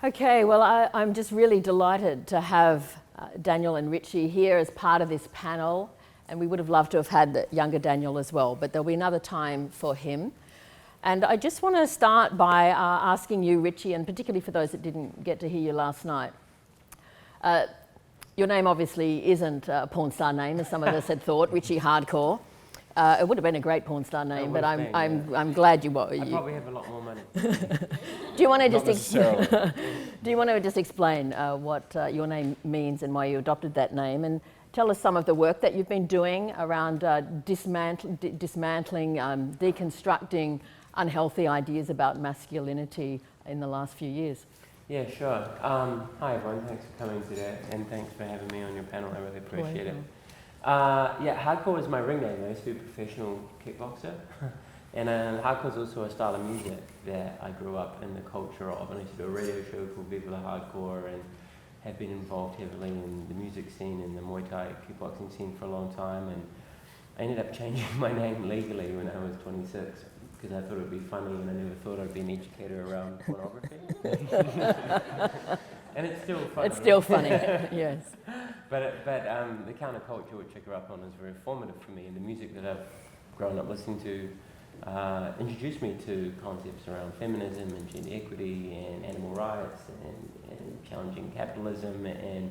Okay, well, I'm just really delighted to have Daniel and Richie here as part of this panel, and we would have loved to have had the younger Daniel as well, but there'll be another time for him. And I just want to start by asking you, Richie, and particularly for those that didn't get to hear you last night, your name obviously isn't a porn star name, as some of us had thought, Richie Hardcore. It would have been a great porn star name, but I'm glad you were. I probably have a lot more money. Do you want to just explain what your name means and why you adopted that name, and tell us some of the work that you've been doing around dismantling, deconstructing unhealthy ideas about masculinity in the last few years? Yeah, sure. Hi everyone, thanks for coming today, and thanks for having me on your panel. I really appreciate it. Yeah, hardcore is my ring name. I used to be a professional kickboxer. And hardcore is also a style of music that I grew up in the culture of. I used to do a radio show called Viva la Hardcore and have been involved heavily in the music scene and the Muay Thai kickboxing scene for a long time. And I ended up changing my name legally when I was 26 because I thought it would be funny, and I never thought I'd be an educator around pornography. And it's still funny. It's still funny, yes. But the counterculture which I grew up on is very formative for me, and the music that I've grown up listening to introduced me to concepts around feminism and gender equity and animal rights and challenging capitalism, and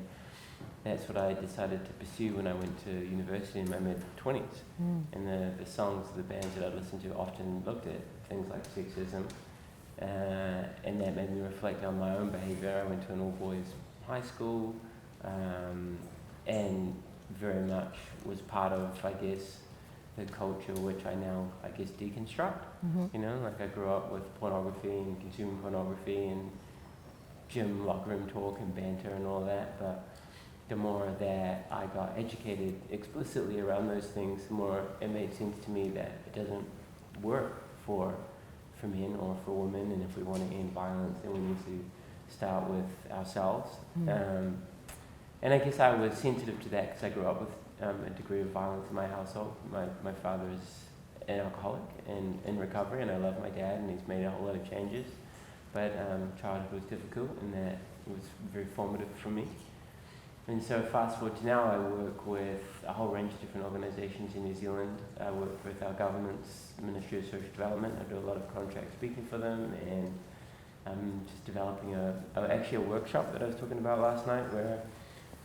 that's what I decided to pursue when I went to university in my mid-20s. And the songs of the bands that I listened to often looked at things like sexism, and that made me reflect on my own behaviour. I went to an all-boys high school, and very much was part of, I guess, the culture which I now, I guess, deconstruct. You know, like I grew up with pornography and consuming pornography and gym locker room talk and banter and all that, but the more that I got educated explicitly around those things, the more it made sense to me that it doesn't work for men or for women, and if we want to end violence, then we need to start with ourselves. And I guess I was sensitive to that because I grew up with a degree of violence in my household. My father is an alcoholic and in recovery, and I love my dad, and he's made a whole lot of changes. But childhood was difficult, and that was very formative for me. And so fast forward to now, I work with a whole range of different organisations in New Zealand. I work with our government's Ministry of Social Development. I do a lot of contract speaking for them, and I'm just developing actually a workshop that I was talking about last night, where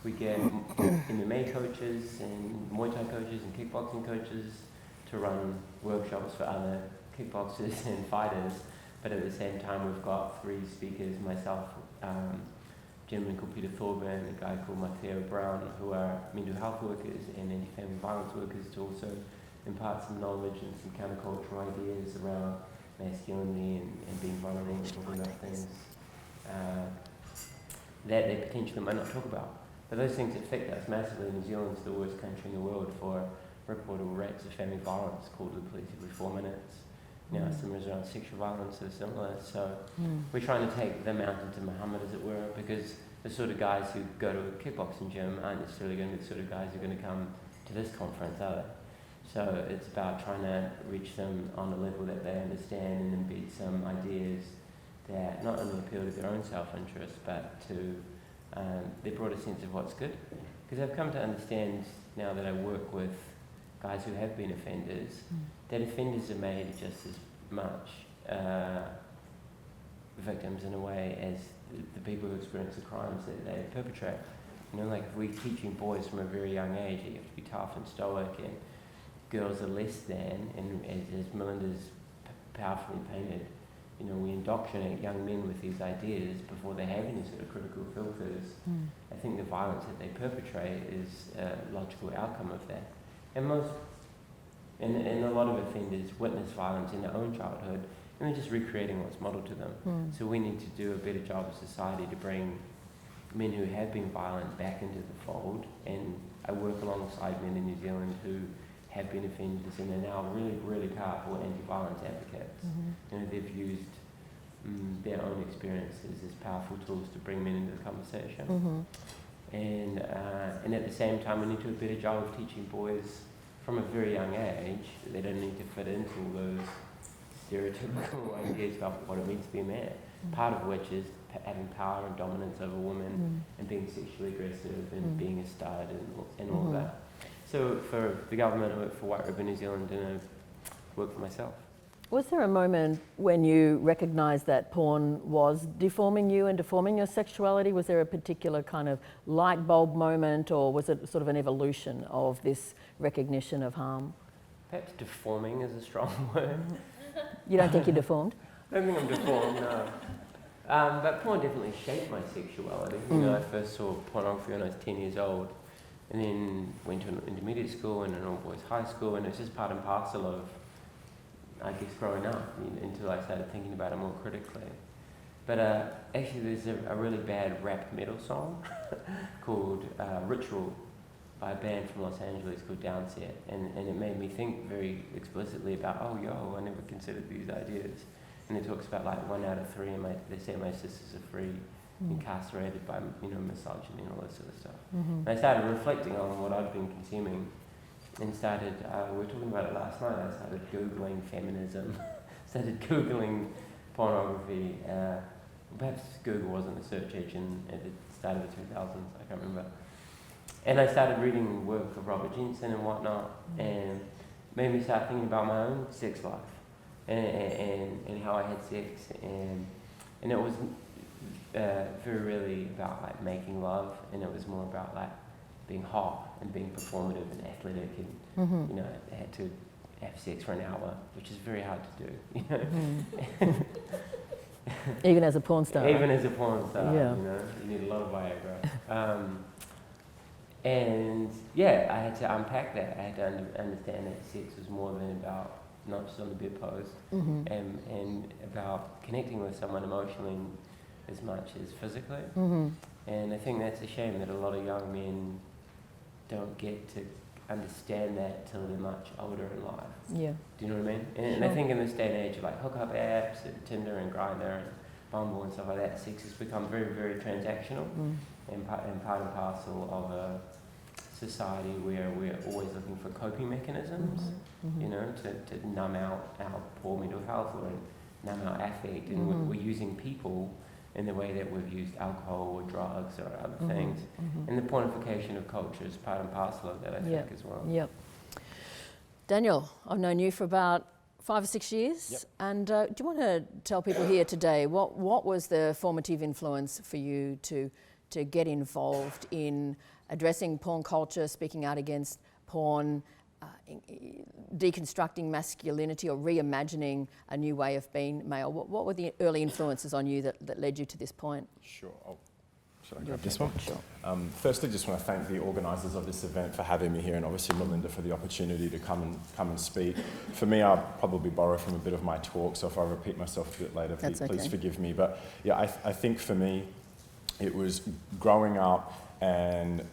we get MMA coaches and Muay Thai coaches and kickboxing coaches to run workshops for other kickboxers and fighters. But at the same time, we've got 3 speakers, myself, a gentleman called Peter Thorburn, a guy called Mateo Brown, who are mental health workers and anti-family violence workers, to also impart some knowledge and some countercultural ideas around masculinity and being vulnerable and talking about things that they potentially might not talk about. But those things affect us massively. New Zealand's the worst country in the world for reportable rates of family violence, called to the police every 4 minutes. You know, some around sexual violence are similar. So we're trying to take the mountain to Muhammad, as it were, because the sort of guys who go to a kickboxing gym aren't necessarily going to be the sort of guys who are going to come to this conference, are they? So it's about trying to reach them on a level that they understand and embed some ideas that not only appeal to their own self-interest, but to their broader sense of what's good. Because I've come to understand now that I work with guys who have been offenders, that offenders are made just as much victims in a way as the people who experience the crimes that they perpetrate. You know, like if we're teaching boys from a very young age that you have to be tough and stoic, and girls are less than, and as Melinda's powerfully painted, you know, we indoctrinate young men with these ideas before they have any sort of critical filters. I think the violence that they perpetrate is a logical outcome of that. And a lot of offenders witness violence in their own childhood, and they're just recreating what's modelled to them. So we need to do a better job as society to bring men who have been violent back into the fold. And I work alongside men in New Zealand who have been offenders, and they're now really, really powerful anti-violence advocates. You know, they've used their own experiences as powerful tools to bring men into the conversation. And at the same time, we need to do a better job of teaching boys from a very young age that they don't need to fit into all those stereotypical ideas about what it means to be a man. Part of which is having power and dominance over women and being sexually aggressive and being a stud and all of that. So for the government, I worked for White Ribbon New Zealand, and I worked for myself. Was there a moment when you recognised that porn was deforming you and deforming your sexuality? Was there a particular kind of light bulb moment, or was it sort of an evolution of this recognition of harm? Perhaps deforming is a strong word. You don't think you're deformed? I don't think I'm deformed, no. But porn definitely shaped my sexuality. You know, I first saw pornography when I was 10 years old, and then went to an intermediate school and an all-boys high school, and it's just part and parcel of, I guess, growing up, until I started thinking about it more critically. But actually there's a really bad rap metal song called Ritual by a band from Los Angeles called Downset, and it made me think very explicitly about, I never considered these ideas. And it talks about like 1 out of 3, and they say my sisters are free, incarcerated by misogyny and all this sort of stuff. And I started reflecting on what I'd been consuming, and started, we were talking about it last night, I started Googling feminism, started Googling pornography. Perhaps Google wasn't a search engine at the start of the 2000s, I can't remember. And I started reading work of Robert Jensen and whatnot, and made me start thinking about my own sex life and how I had sex, and it was very really about like making love, and it was more about like being hot and being performative and athletic, and I had to have sex for an hour, which is very hard to do. Even as a porn star. Even as a porn star, Yeah. You need a lot of Viagra. And yeah, I had to unpack that. I had to understand that sex was more than about not just on the bedpost, and about connecting with someone emotionally as much as physically. And I think that's a shame that a lot of young men don't get to understand that till they're much older in life. Yeah. Do you know what I mean? And I think in this day and age of like hookup apps and Tinder and Grindr and Bumble and stuff like that, sex has become very, very transactional and part and parcel of a society where we're always looking for coping mechanisms, to numb out our poor mental health or numb our affect, and we're using people in the way that we've used alcohol or drugs or other things. And the pornification of culture is part and parcel of that, I think, as well. Yep. Daniel, I've known you for about 5 or 6 years, and do you want to tell people here today what was the formative influence for you to get involved in addressing porn culture, speaking out against porn, deconstructing masculinity or reimagining a new way of being male? What were the early influences on you that led you to this point? Sure. Should I grab this one? Sure. Firstly, just want to thank the organisers of this event for having me here, and obviously Melinda for the opportunity to come and speak. For me, I'll probably borrow from a bit of my talk, so if I repeat myself a bit later, please forgive me. But yeah, I think for me, it was growing up, and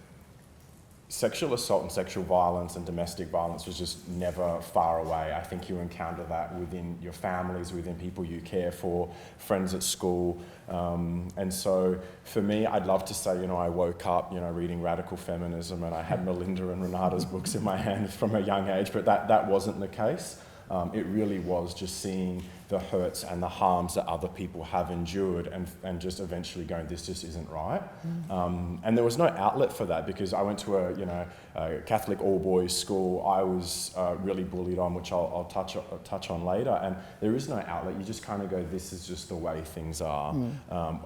sexual assault and sexual violence and domestic violence was just never far away. I think you encounter that within your families, within people you care for, friends at school. And so for me, I'd love to say, I woke up, reading radical feminism, and I had Melinda and Renata's books in my hand from a young age, but that wasn't the case. It really was just seeing the hurts and the harms that other people have endured, and just eventually going, this just isn't right. And there was no outlet for that, because I went to a Catholic all-boys school. I was really bullied on, which I'll touch on later, and there is no outlet. You just kind of go, this is just the way things are,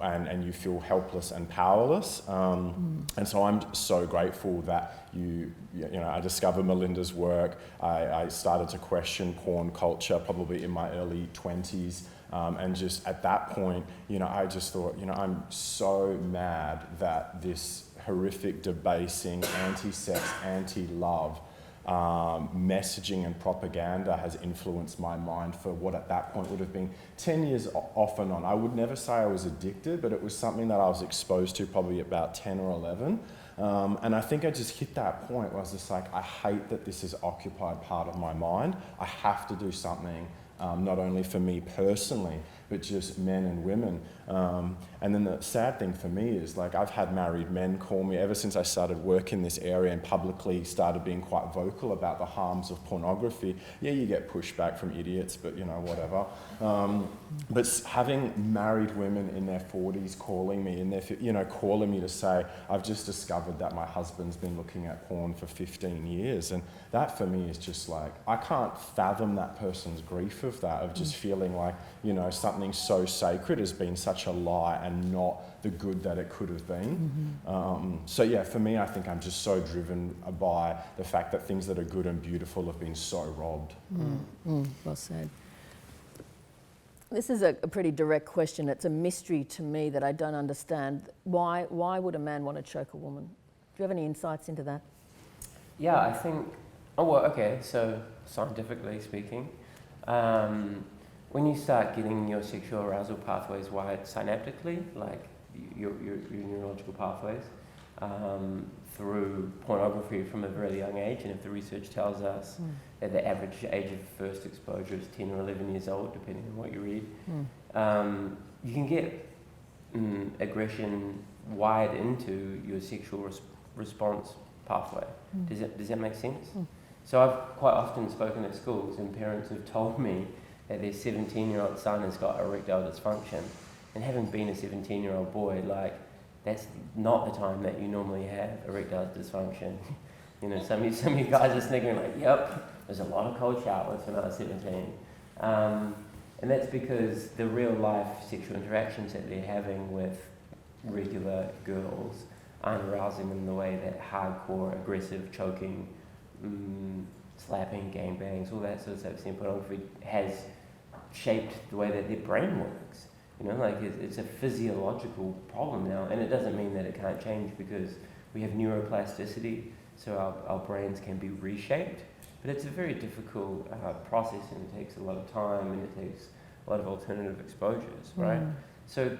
and you feel helpless and powerless. And so I'm so grateful that I discovered Melinda's work. I started to question porn culture probably in my early 20s, and just at that point, I just thought, I'm so mad that this horrific, debasing, anti-sex, anti-love messaging and propaganda has influenced my mind for what at that point would have been 10 years off and on. I would never say I was addicted, but it was something that I was exposed to probably about 10 or 11. And I think I just hit that point where I was just like, I hate that this has occupied part of my mind. I have to do something, not only for me personally, but just men and women. And then the sad thing for me is, like, I've had married men call me ever since I started work in this area and publicly started being quite vocal about the harms of pornography. Yeah, you get pushback from idiots, but you know, whatever. But having married women in their 40s calling me, calling me to say, I've just discovered that my husband's been looking at porn for 15 years. And that for me is just like, I can't fathom that person's grief of that, of just feeling like, you know, something so sacred has been such a lie and not the good that it could have been. So yeah, for me, I think I'm just so driven by the fact that things that are good and beautiful have been so robbed. Well said. This is a pretty direct question. It's a mystery to me that I don't understand. Why would a man want to choke a woman? Do you have any insights into that? Yeah, I think, so scientifically speaking, when you start getting your sexual arousal pathways wired synaptically, like your neurological pathways, through pornography from a very young age, and if the research tells us that the average age of first exposure is 10 or 11 years old, depending on what you read, you can get aggression wired into your sexual response pathway. Does that make sense? So I've quite often spoken at schools, and parents have told me that their 17-year-old son has got erectile dysfunction, and having been a 17-year-old boy, like, that's not the time that you normally have erectile dysfunction. You know, some of you guys are sniggering like, yep, there's a lot of cold showers when I was 17. And that's because the real life sexual interactions that they're having with regular girls aren't arousing them the way that hardcore, aggressive, choking, slapping, gangbangs, all that sort of stuff in pornography has shaped the way that their brain works. You know, like it's a physiological problem now, and it doesn't mean that it can't change because we have neuroplasticity, so our brains can be reshaped, but it's a very difficult process, and it takes a lot of time, and it takes a lot of alternative exposures, right? So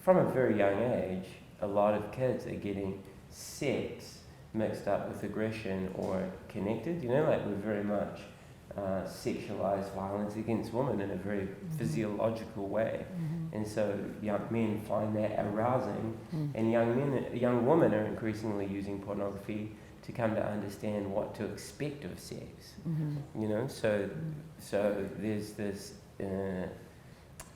from a very young age, a lot of kids are getting sex mixed up with aggression or connected, you know, like we're very much sexualized violence against women in a very physiological way, and so young men find that arousing, and young women are increasingly using pornography to come to understand what to expect of sex. You know, so there's this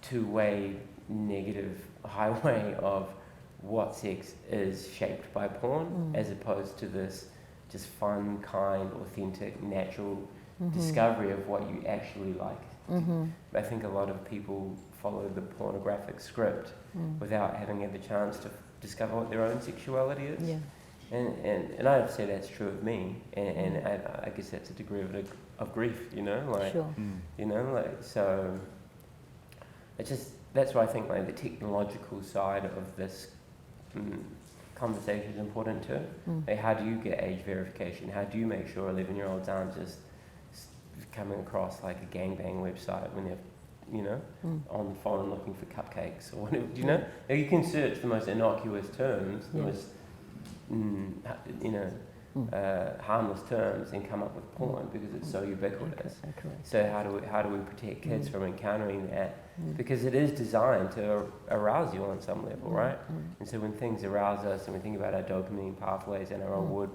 two-way negative highway of what sex is shaped by porn, as opposed to this just fun, kind, authentic, natural discovery of what you actually like. I think a lot of people follow the pornographic script without having had the chance to discover what their own sexuality is. Yeah. And I'd say that's true of me, and I guess that's a derivative of grief, you know, like, you know, like, so it's just, that's why I think like the technological side of this conversation is important too. Like, how do you get age verification? How do you make sure 11-year-olds aren't just coming across like a gangbang website when they're, you know, on the phone looking for cupcakes or whatever, you know? Now, you can search the most innocuous terms, the most, you know, harmless terms and come up with porn because it's so ubiquitous. So how do we protect kids from encountering that? Because it is designed to arouse you on some level, right? And so when things arouse us and we think about our dopamine pathways and our reward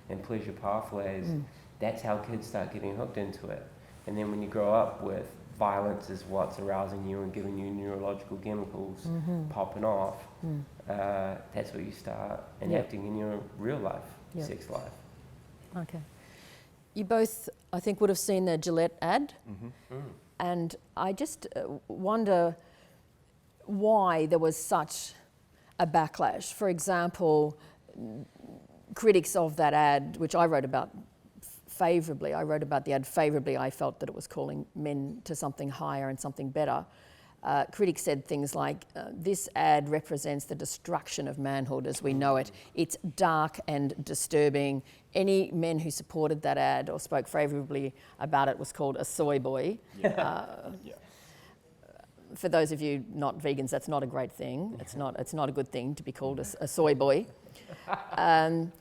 and pleasure pathways, that's how kids start getting hooked into it. And then when you grow up with violence is what's arousing you and giving you neurological chemicals popping off, that's where you start enacting in your real life, sex life. Okay. You both, I think, would have seen the Gillette ad. And I just wonder why there was such a backlash. For example, critics of that ad, which I wrote about favourably, I wrote about the ad favourably. I felt that it was calling men to something higher and something better. Critics said things like, this ad represents the destruction of manhood as we know it. It's dark and disturbing. Any men who supported that ad or spoke favourably about it was called a soy boy. for those of you not vegans, that's not a great thing. It's not a good thing to be called a soy boy. Why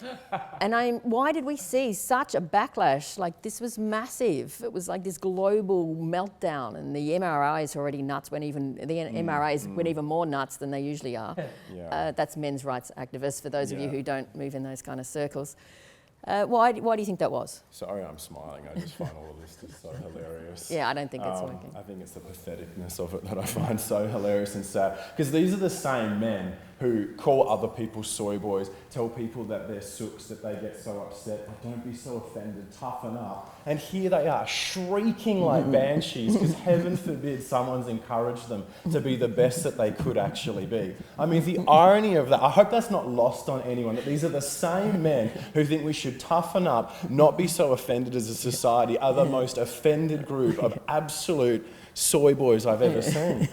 did we see such a backlash? Like, this was massive. It was like this global meltdown, and the MRIs already nuts. MRIs went even more nuts than they usually are. Yeah. That's men's rights activists. For those of you who don't move in those kind of circles. Why do you think that was? Sorry, I'm smiling. I just find all of this just so hilarious. Yeah, I don't think it's working. I think it's the patheticness of it that I find so hilarious and sad. Because these are the same men who call other people soy boys, tell people that they're sooks, that they get so upset, like, don't be so offended, toughen up. And here they are, shrieking like banshees, because heaven forbid someone's encouraged them to be the best that they could actually be. I mean, the irony of that, I hope that's not lost on anyone, that these are the same men who think we should toughen up, not be so offended as a society, are the most offended group of absolute soy boys I've ever seen.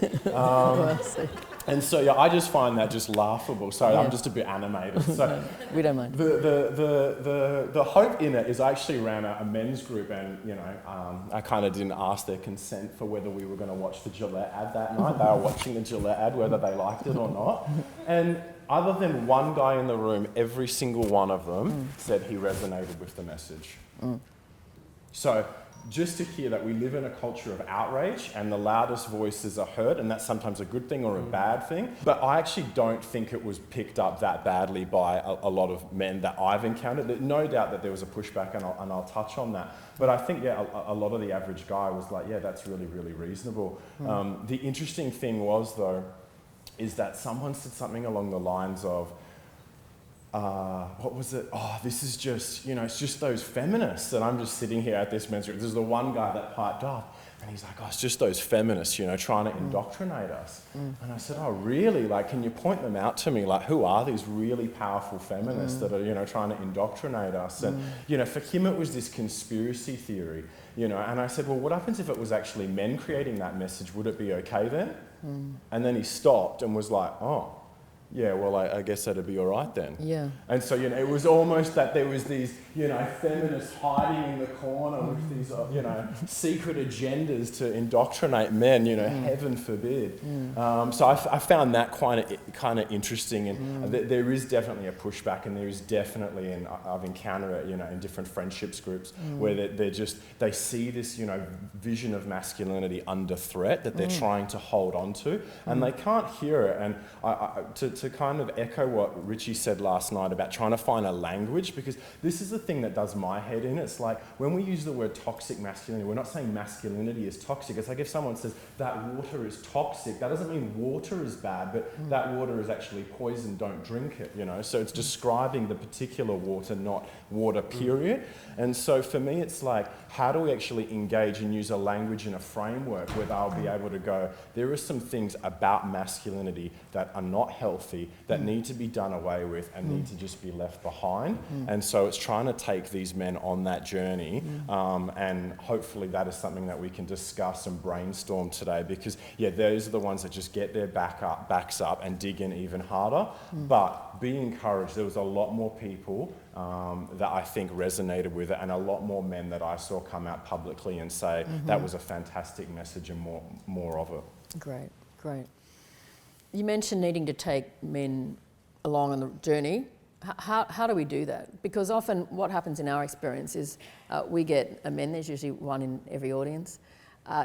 And so, yeah, I just find that just laughable. Sorry, I'm just a bit animated. So we don't mind. The hope in it is I actually ran a men's group, and, you know, I kind of didn't ask their consent for whether we were going to watch the Gillette ad that night. They were watching the Gillette ad, whether they liked it or not. And other than one guy in the room, every single one of them said he resonated with the message. So just to hear that we live in a culture of outrage and the loudest voices are heard, and that's sometimes a good thing or a bad thing, but I actually don't think it was picked up that badly by a lot of men that I've encountered. No doubt that there was a pushback, and I'll touch on that. But I think, yeah, a lot of the average guy was like, yeah, that's really, really reasonable. The interesting thing was, though, is that someone said something along the lines of, what was it? Oh, this is just, you know, it's just those feminists. And I'm just sitting here at this men's group. There's the one guy that piped up, and he's like, oh, it's just those feminists, you know, trying to indoctrinate us. And I said, oh, really? Like, can you point them out to me? Like, who are these really powerful feminists that are, you know, trying to indoctrinate us? And, you know, for him, it was this conspiracy theory, you know. And I said, well, what happens if it was actually men creating that message? Would it be okay then? And then he stopped and was like, oh, yeah, well, I guess that'd be all right then. Yeah. And so, you know, it was almost that there was these, you know, feminists hiding in the corner with these, you know, secret agendas to indoctrinate men, you know, heaven forbid. So I found that kind of interesting, and there is definitely a pushback, and there is definitely, and I've encountered it, you know, in different friendships groups where they see this, you know, vision of masculinity under threat that they're trying to hold on to, and they can't hear it. And to kind of echo what Richie said last night about trying to find a language, because this is the thing that does my head in. It's like when we use the word toxic masculinity, we're not saying masculinity is toxic. It's like if someone says that water is toxic, that doesn't mean water is bad, but that water is actually poison, don't drink it, you know. So it's describing the particular water, not water, period. And so for me, it's like, how do we actually engage and use a language and a framework where they'll be able to go, there are some things about masculinity that are not healthy, that need to be done away with and need to just be left behind. And so it's trying to take these men on that journey, and hopefully that is something that we can discuss and brainstorm today, because yeah, those are the ones that just get their backs up and dig in even harder. But be encouraged, there was a lot more people that I think resonated with it, and a lot more men that I saw come out publicly and say that was a fantastic message and more of it. Great. You mentioned needing to take men along on the journey. How do we do that? Because often what happens in our experience is we get a men, there's usually one in every audience,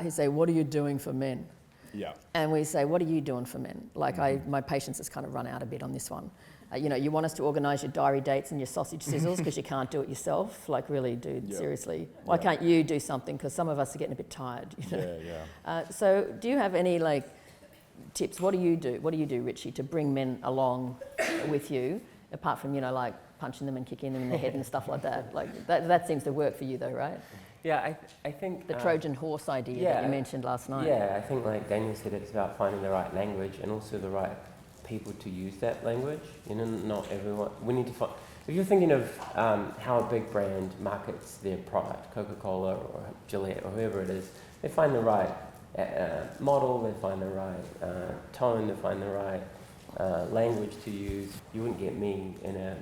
who say, what are you doing for men? Yeah. And we say, what are you doing for men? Like my patience has kind of run out a bit on this one. You know, you want us to organise your diary dates and your sausage sizzles because you can't do it yourself. Like, really, dude, seriously. Why can't you do something? Because some of us are getting a bit tired, you know? So do you have any, like, tips? What do you do, Richie, to bring men along with you, apart from, you know, like punching them and kicking them in the head and stuff like that? Like, that seems to work for you, though, right? Yeah, I think... The Trojan horse idea that you mentioned last night. Yeah, I think, like Daniel said, it's about finding the right language and also the right people to use that language. You know, not everyone... We need to find... If you're thinking of how a big brand markets their product, Coca-Cola or Gillette or whoever it is, they find the right model, they find the right tone, they find the right language to use. You wouldn't get me in an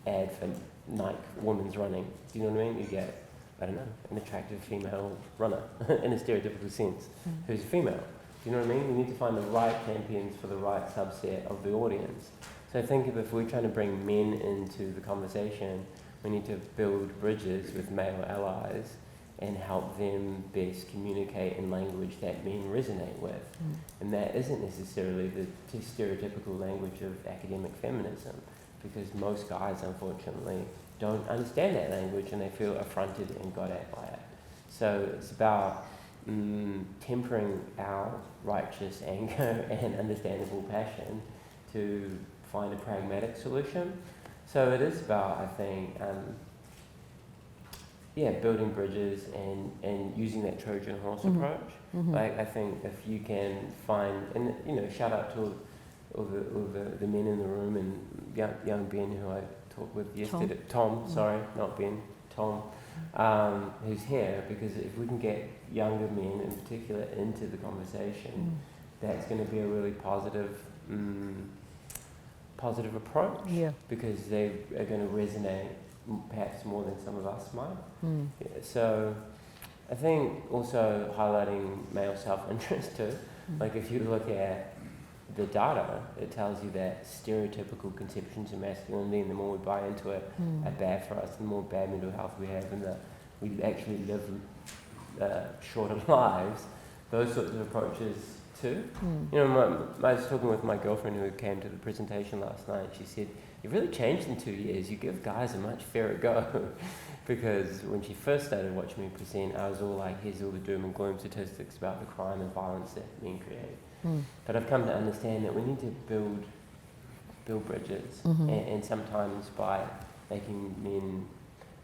ad for Nike women's running. Do you know what I mean? You get, I don't know, an attractive female runner in a stereotypical sense who's a female. Do you know what I mean? We need to find the right champions for the right subset of the audience. So think of if we're trying to bring men into the conversation, we need to build bridges with male allies and help them best communicate in language that men resonate with. And that isn't necessarily the stereotypical language of academic feminism, because most guys, unfortunately, don't understand that language and they feel affronted and got at by it. So it's about tempering our righteous anger and understandable passion to find a pragmatic solution. So it is about, I think, building bridges and using that Trojan horse approach. Like, I think if you can find, and shout out to all the men in the room, and young Ben, who I talked with yesterday, Tom, not Ben, Tom, who's here, because if we can get younger men in particular into the conversation, that's going to be a really positive approach, because they are going to resonate perhaps more than some of us might. So I think also highlighting male self-interest too. Like, if you look at the data, it tells you that stereotypical conceptions of masculinity, and the more we buy into it, are bad for us, the more bad mental health we have, and that we actually live shorter lives. Those sorts of approaches too. I was talking with my girlfriend who came to the presentation last night. She said, "You've really changed in 2 years. You give guys a much fairer go." Because when she first started watching me present, I was all like, here's all the doom and gloom statistics about the crime and violence that men create. But I've come to understand that we need to build bridges, and sometimes by making men,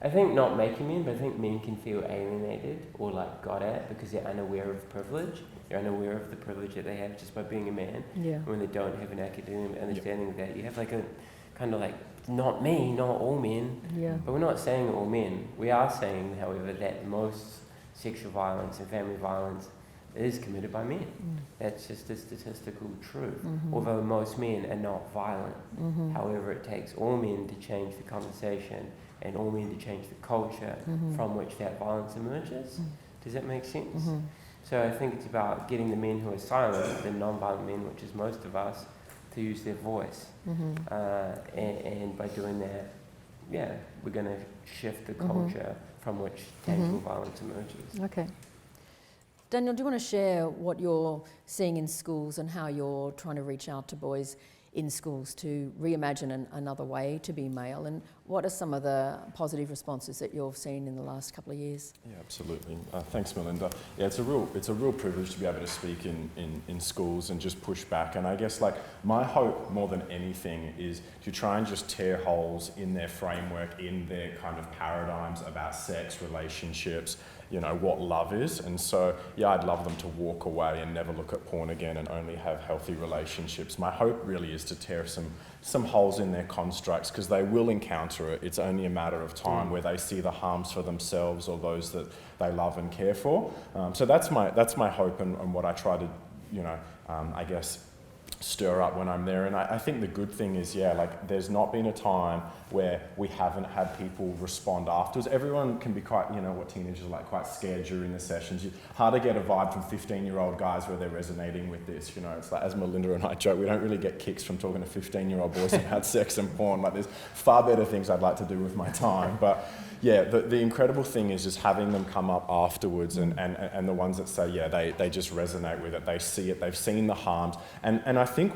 I think not making men, but I think men can feel alienated or like got at because they're unaware of privilege. They're unaware of the privilege that they have just by being a man. When they don't have an academic understanding of that, you have like a kind of like, not me, not all men. But we're not saying all men. We are saying, however, that most sexual violence and family violence is committed by men. That's just a statistical truth. Although most men are not violent. However, it takes all men to change the conversation and all men to change the culture from which that violence emerges. Does that make sense? So I think it's about getting the men who are silent, the non-violent men, which is most of us, to use their voice. And by doing that, we're going to shift the culture from which tangible violence emerges. Okay. Daniel, do you want to share what you're seeing in schools and how you're trying to reach out to boys in schools to reimagine another way to be male, and what are some of the positive responses that you've seen in the last couple of years? Yeah, absolutely. Thanks, Melinda. Yeah, it's a real privilege to be able to speak in schools and just push back. And I guess like my hope more than anything is to try and just tear holes in their framework, in their kind of paradigms about sex, relationships, what love is. And so, I'd love them to walk away and never look at porn again and only have healthy relationships. My hope really is to tear some holes in their constructs, because they will encounter it. It's only a matter of time where they see the harms for themselves or those that they love and care for. So that's my hope and what I try to, I guess, stir up when I'm there. And I think the good thing is, there's not been a time where we haven't had people respond afterwards. Everyone can be quite, what teenagers are like, quite scared during the sessions. Hard to get a vibe from 15-year-old guys where they're resonating with this. It's like, as Melinda and I joke, we don't really get kicks from talking to 15-year-old boys about sex and porn. Like, there's far better things I'd like to do with my time. But the incredible thing is just having them come up afterwards and the ones that say, they just resonate with it. They see it, they've seen the harms. And I think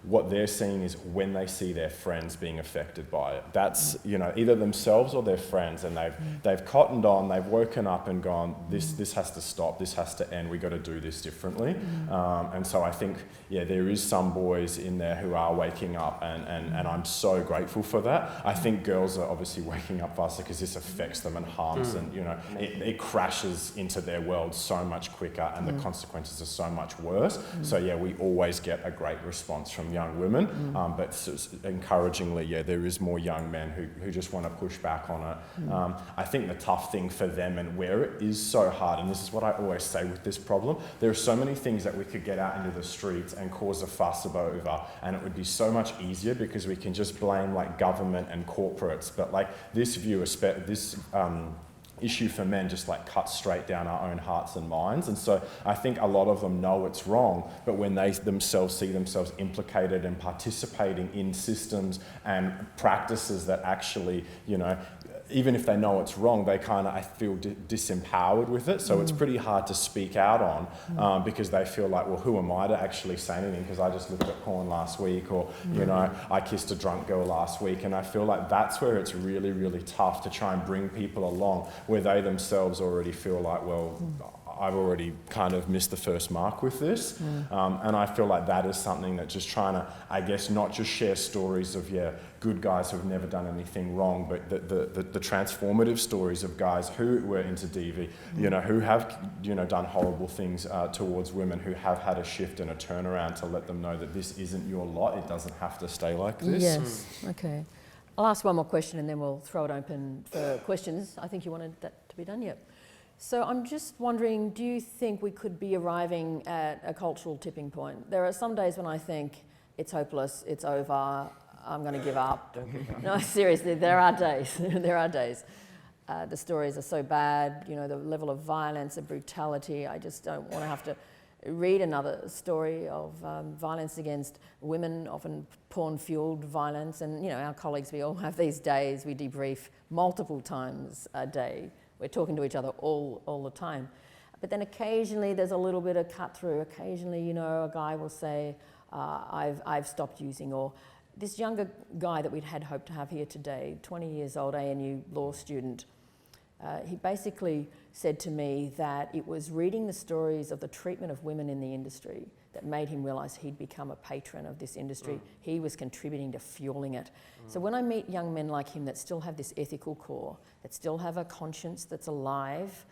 what they're seeing is when they see their friends being affected by it. That's, either themselves or their friends, and they've cottoned on, they've woken up and gone, this has to stop, this has to end, we got to do this differently. And so I think, there is some boys in there who are waking up, and I'm so grateful for that. I think girls are obviously waking up faster because this affects them and harms, and it crashes into their world so much quicker, and the consequences are so much worse. So we always get a great response from young women, but encouragingly, there is more young men who just want to push back on it. I think the tough thing for them, and where it is so hard, and this is what I always say with this problem, there are so many things that we could get out into the streets and cause a fuss over, and it would be so much easier because we can just blame like government and corporates. But like this view, issue for men just like cuts straight down our own hearts and minds. And so I think a lot of them know it's wrong, but when they themselves see themselves implicated and participating in systems and practices that actually, you know, even if they know it's wrong, they kind of, I feel, disempowered with it. So it's pretty hard to speak out on because they feel like, well, who am I to actually say anything? Because I just looked at porn last week, or, you know, I kissed a drunk girl last week. And I feel like that's where it's really, really tough to try and bring people along, where they themselves already feel like, well, I've already kind of missed the first mark with this. And I feel like that is something that just trying to, I guess, not just share stories of, good guys who've never done anything wrong, but the transformative stories of guys who were into DV, you know, who have, you know, done horrible things towards women, who have had a shift and a turnaround, to let them know that this isn't your lot. It doesn't have to stay like this. Yes, okay. I'll ask one more question and then we'll throw it open for questions. I think you wanted that to be done, yep. So I'm just wondering, do you think we could be arriving at a cultural tipping point? There are some days when I think it's hopeless, it's over, I'm going to give up. Don't give up. No, seriously, there are days. There are days. The stories are so bad, you know, the level of violence, the brutality. I just don't want to have to read another story of violence against women, often porn-fueled violence. And, you know, our colleagues, we all have these days. We debrief multiple times a day. We're talking to each other all the time. But then occasionally there's a little bit of cut through. Occasionally, you know, a guy will say, I've stopped using, or this younger guy that we'd had hoped to have here today, 20 years old, ANU law student, he basically said to me that it was reading the stories of the treatment of women in the industry that made him realise he'd become a patron of this industry. He was contributing to fueling it. So when I meet young men like him that still have this ethical core, that still have a conscience that's alive,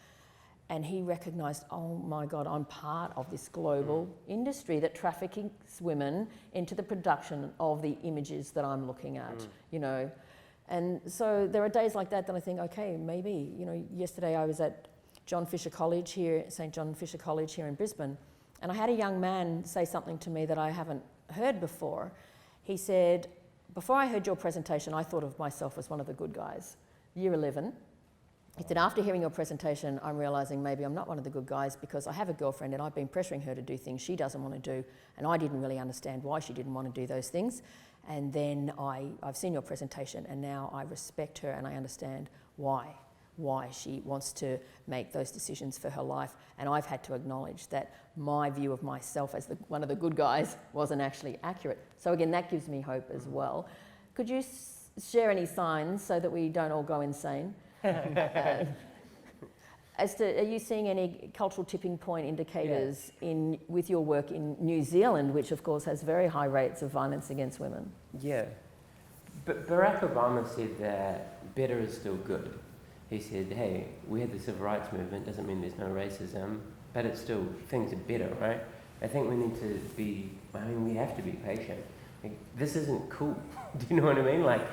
and he recognised, oh my God, I'm part of this global industry that traffics women into the production of the images that I'm looking at, you know. And so there are days like that I think, okay, maybe, you know, yesterday I was at John Fisher College here, St. John Fisher College here in Brisbane, and I had a young man say something to me that I haven't heard before. He said, before I heard your presentation, I thought of myself as one of the good guys, year 11. He said, after hearing your presentation, I'm realising maybe I'm not one of the good guys because I have a girlfriend and I've been pressuring her to do things she doesn't want to do, and I didn't really understand why she didn't want to do those things. And then I've seen your presentation and now I respect her and I understand why she wants to make those decisions for her life. And I've had to acknowledge that my view of myself as one of the good guys wasn't actually accurate. So again, that gives me hope as well. Could you share any signs so that we don't all go insane? As to, are you seeing any cultural tipping point indicators with your work in New Zealand, which of course has very high rates of violence against women? Yeah, but Barack Obama said that better is still good. He said, hey, we had the civil rights movement, doesn't mean there's no racism, but it's still, things are better, right? I think we need to be, we have to be patient. Like, this isn't cool. Do you know what I mean? Like,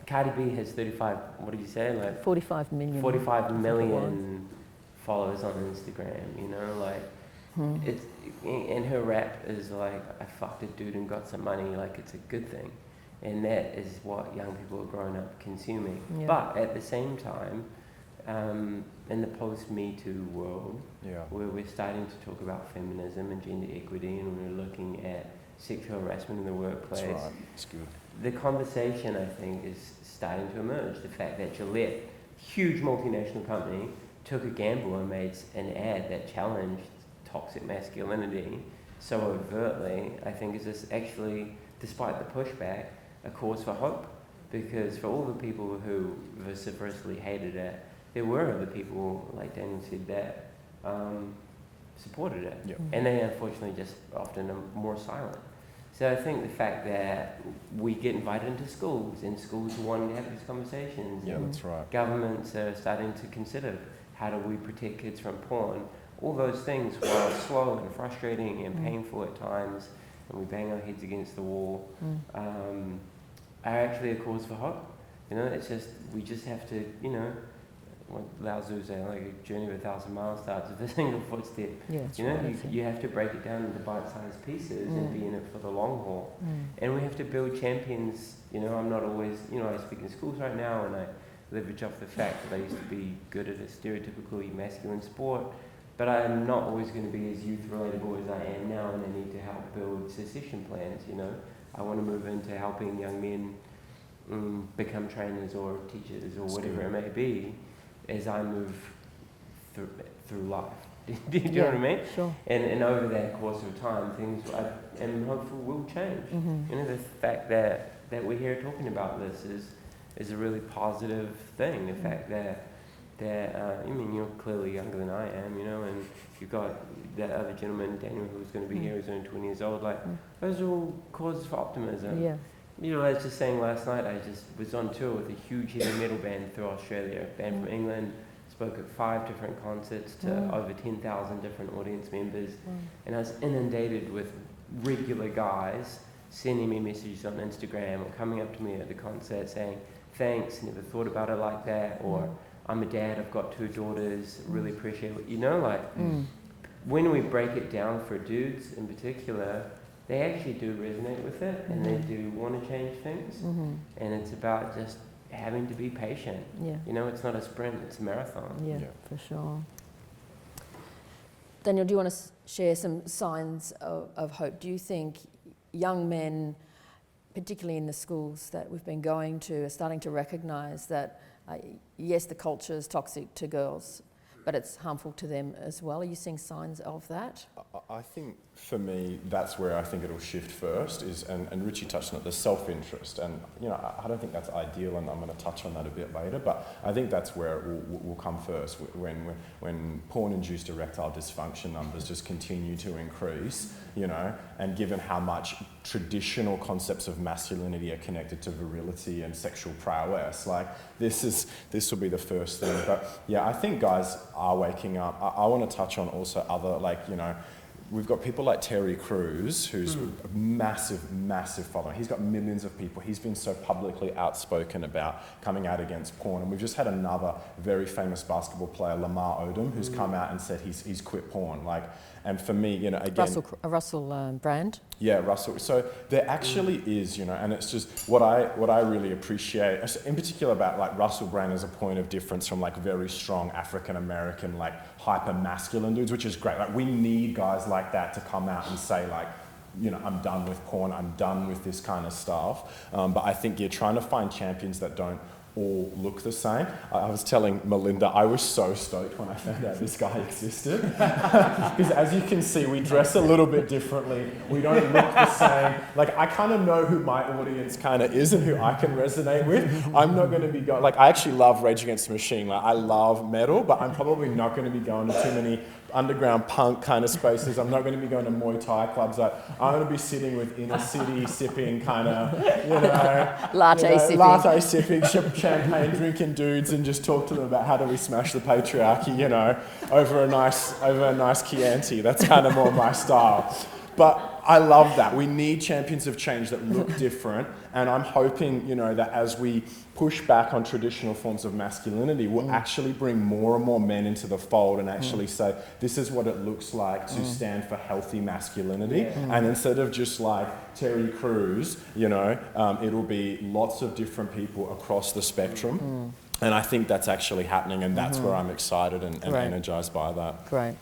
Cardi B has 45 million followers on Instagram, you know, like, it's, and her rap is like, I fucked a dude and got some money, like it's a good thing. And that is what young people are growing up consuming. Yeah. But at the same time, in the post-Me Too world, where we're starting to talk about feminism and gender equity, and we're looking at sexual harassment in the workplace. That's right. It's good. The conversation, I think, is starting to emerge. The fact that Gillette, huge multinational company, took a gamble and made an ad that challenged toxic masculinity so overtly, I think is this actually, despite the pushback, a cause for hope. Because for all the people who vociferously hated it, there were other people, like Daniel said, that supported it. Yep. And they unfortunately just often are more silent. So I think the fact that we get invited into schools, and schools are wanting to have these conversations. Yeah, that's right. Governments are starting to consider, how do we protect kids from porn? All those things, while slow and frustrating and painful at times, and we bang our heads against the wall, are actually a cause for hope. You know, it's just, we just have to, you know, what Lao Tzu say, like a journey of 1,000 miles starts with a single footstep. Yeah, you know, right, you have to break it down into bite-sized pieces and be in it for the long haul. And we have to build champions. You know, I'm not always, you know, I speak in schools right now and I leverage off the fact that I used to be good at a stereotypically masculine sport, but I'm not always going to be as youth relatable as I am now, and I need to help build secession plans, you know. I want to move into helping young men become trainers or teachers or whatever it may be as I move through life. Do you know what I mean? Sure. And over that course of time, things I'm hopeful will change. You know, the fact that we're here talking about this is a really positive thing. The fact that I mean, you're clearly younger than I am, you know, and you've got that other gentleman, Daniel, who's going to be here, who's only 20 years old. Like, those are all causes for optimism. Yeah. You know, I was just saying last night, I just was on tour with a huge heavy metal band through Australia, a band from England. Spoke at 5 different concerts to over 10,000 different audience members, and I was inundated with regular guys sending me messages on Instagram or coming up to me at the concert saying, thanks, never thought about it like that, or I'm a dad, I've got 2 daughters, really appreciate it. You know, like, when we break it down for dudes in particular, they actually do resonate with it, and they do want to change things, and it's about just having to be patient. Yeah. You know, it's not a sprint, it's a marathon. Yeah, for sure. Daniel, do you want to share some signs of hope? Do you think young men, particularly in the schools that we've been going to, are starting to recognise that, yes, the culture is toxic to girls, but it's harmful to them as well? Are you seeing signs of that? I think for me, that's where I think it'll shift first is, and Richie touched on it, the self-interest. And, you know, I don't think that's ideal, and I'm going to touch on that a bit later, but I think that's where it will come first. When porn-induced erectile dysfunction numbers just continue to increase, you know, and given how much traditional concepts of masculinity are connected to virility and sexual prowess, like, this will be the first thing. But yeah, I think guys are waking up. I want to touch on also other, like, you know, we've got people like Terry Crews, who's a massive, massive following. He's got millions of people. He's been so publicly outspoken about coming out against porn. And we've just had another very famous basketball player, Lamar Odom, who's come out and said he's quit porn. Like, and for me, you know, again... Russell Brand? Yeah, Russell. So there actually is, you know, and it's just what I really appreciate, in particular about like Russell Brand as a point of difference from like very strong African-American, like hyper-masculine dudes, which is great. Like, we need guys like that to come out and say like, you know, I'm done with porn, I'm done with this kind of stuff. But I think you're trying to find champions that don't all look the same. I was telling Melinda, I was so stoked when I found out this guy existed. Because as you can see, we dress a little bit differently. We don't look the same. Like, I kind of know who my audience kind of is and who I can resonate with. I'm not going to be going, like, I actually love Rage Against the Machine. Like, I love metal, but I'm probably not going to be going to too many underground punk kind of spaces. I'm not going to be going to Muay Thai clubs. Like, I'm going to be sitting with inner city sipping kind of, you know, latte sipping, champagne drinking dudes, and just talk to them about how do we smash the patriarchy, you know, over a nice Chianti. That's kind of more my style. But I love that. We need champions of change that look different, and I'm hoping, you know, that as we push back on traditional forms of masculinity, we'll actually bring more and more men into the fold and actually say, this is what it looks like to stand for healthy masculinity. And instead of just like Terry Crews, you know, it'll be lots of different people across the spectrum. And I think that's actually happening, and that's where I'm excited and energized by that. Great.